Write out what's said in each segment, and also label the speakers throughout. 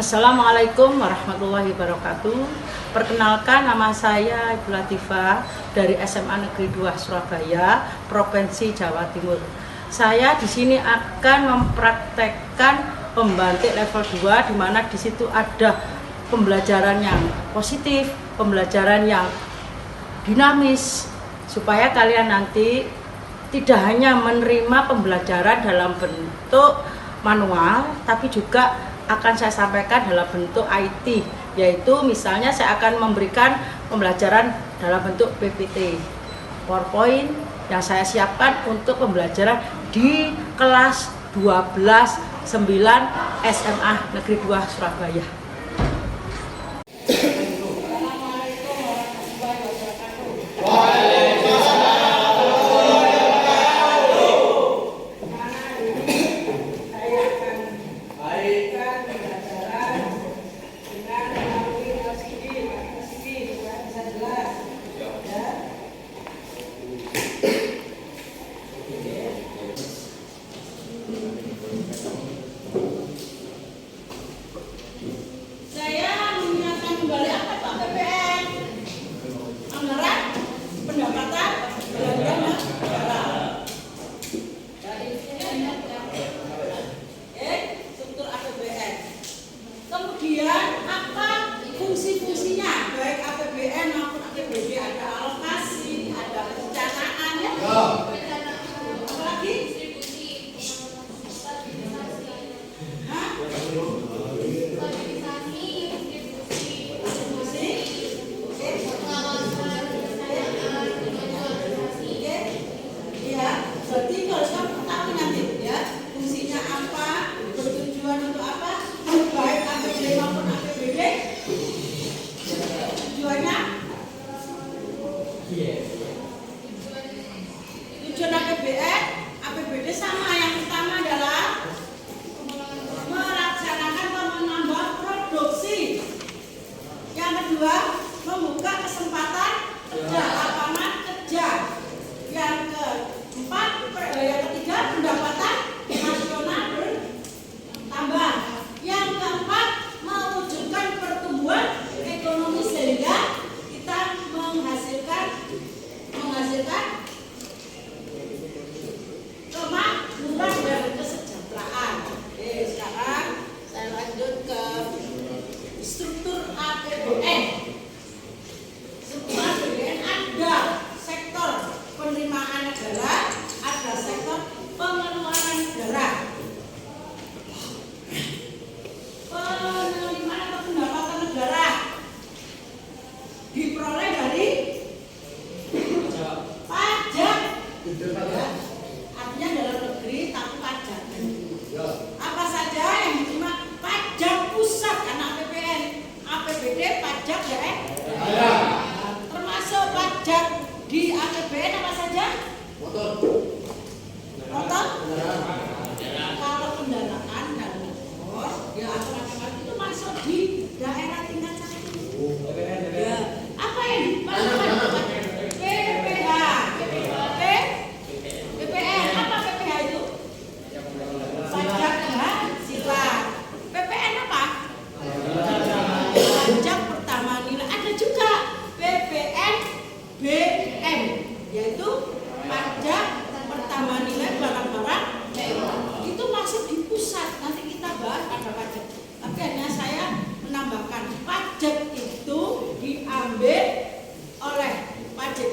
Speaker 1: Assalamualaikum warahmatullahi wabarakatuh. Perkenalkan, nama saya Ibu Latifah dari SMA Negeri 2 Surabaya, Provinsi Jawa Timur. Saya di sini akan mempraktekkan pembatik level 2, di mana di situ ada pembelajaran yang positif, pembelajaran yang dinamis, supaya kalian nanti tidak hanya menerima pembelajaran dalam bentuk manual, tapi juga akan saya sampaikan dalam bentuk IT, yaitu misalnya saya akan memberikan pembelajaran dalam bentuk PPT, PowerPoint yang saya siapkan untuk pembelajaran di kelas 12 9 SMA Negeri 2 Surabaya.
Speaker 2: Kemudian apa fungsi-fungsinya, baik APBN maupun APBD, ada alokasi, ada perencanaan, ya. Apa lagi? Berarti kalau kamu tahu nanti ya fungsinya apa, bertujuan untuk apa, baik APBD maupun APBD. Tujuannya? Tujuan APBN, APBD sama. Yang pertama adalah melaksanakan atau menambah produksi. Yang kedua, membuka kesempatan kerja, lapangan kerja. Yang keempat, yang ketiga, pendapatan nasional bertambah. Yang keempat, mewujudkan pertumbuhan ekonomi sehingga kita menghasilkan kemakmuran dan kesejahteraan. Oke, sekarang saya lanjut ke struktur APBN. Struktur APBN ada sektor penerimaan negara, ada sektor pengeluaran negara. Penerimaan atau pendapatan negara diperoleh dari pajak, artinya dalam negeri tapi pajak. Apa saja yang diterima? Pajak pusat karena APBN, APBD pajak daerah. Termasuk pajak di APBN apa saja? Motor. Kalau kendaraan dan motor, ya atau macam-macam itu masuk di daerah tingkat 1. Ya. Apa yang dimasukkan? PPH. PPN. Apa PPH itu? Pajak penghasilan. PPN apa? Pajak pertama nilai. Ada juga PPN BM, yaitu pajak pertama nilai barang-barang mewah. Itu masuk di pusat. Nanti kita bahas pada pajak. Tapi hanya saya menambahkan pajak itu diambil oleh pajak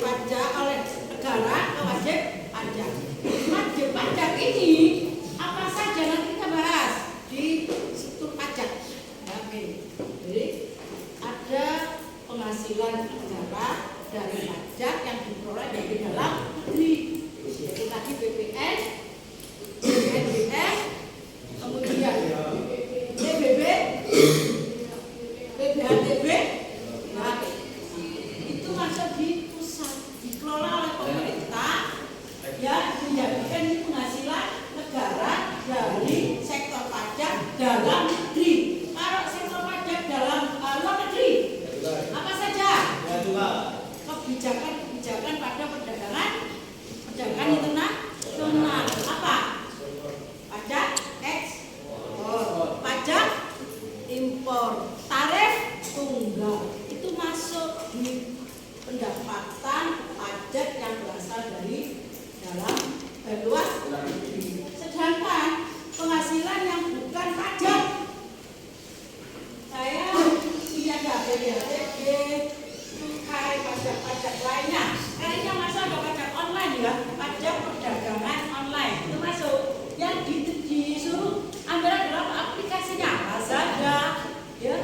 Speaker 2: oleh negara ke wajib pajak. Wajib pajak ini apa saja nanti kita bahas di struktur pajak. Oke. Jadi ada penghasilan negara dari pajak yang diperoleh dari dalam negeri. Itu tadi BPN, BPN, kemudian PBB, PBHTB, nah, itu masuk di pusat, dikelola oleh pemerintah, ya, menjadikan penghasilan negara dari sektor pajak dalam negeri. Kalau sektor pajak dalam luar negeri, apa saja? Kebijakan pada perdagangan internasional. itu masuk di pendapatan pajak yang berasal dari dalam luar negeri. Sedangkan penghasilan yang bukan pajak, saya punya BPNT, cukai, pajak-pajak lainnya. Kayaknya masuk ada pajak online ya, pajak perdagangan online itu masuk. Yang disuruh ambil adalah aplikasinya, Lazada, ya,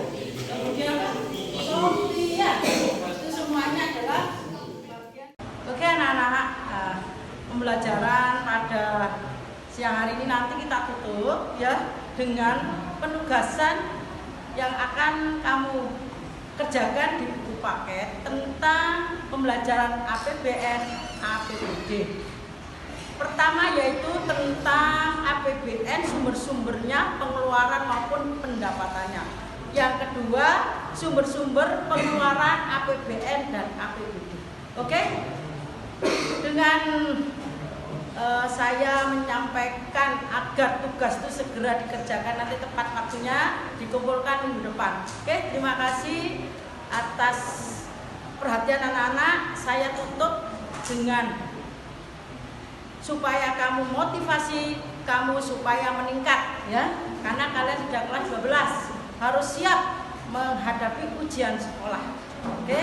Speaker 2: kemudian Shopee, ya, itu semuanya adalah bagian. Oke anak-anak, pembelajaran pada siang hari ini nanti kita tutup ya dengan penugasan yang akan kamu kerjakan di buku paket tentang pembelajaran APBN, APBD. Pertama yaitu tentang APBN, sumber-sumbernya, pengeluaran maupun pendapatannya. Yang kedua, sumber-sumber pengeluaran APBN dan APBD. Oke? Dengan saya menyampaikan agar tugas itu segera dikerjakan, nanti tepat waktunya dikumpulkan minggu depan. Oke, terima kasih atas perhatian anak-anak. Saya tutup dengan supaya kamu motivasi kamu supaya meningkat ya, karena kalian sudah kelas 12 harus siap menghadapi ujian sekolah. Oke,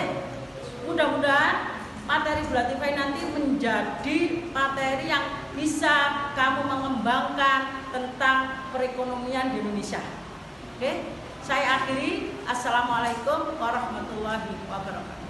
Speaker 2: mudah-mudahan materi Bulatify nanti menjadi materi yang bisa kamu mengembangkan tentang perekonomian di Indonesia. Oke, saya akhiri. Assalamualaikum warahmatullahi wabarakatuh.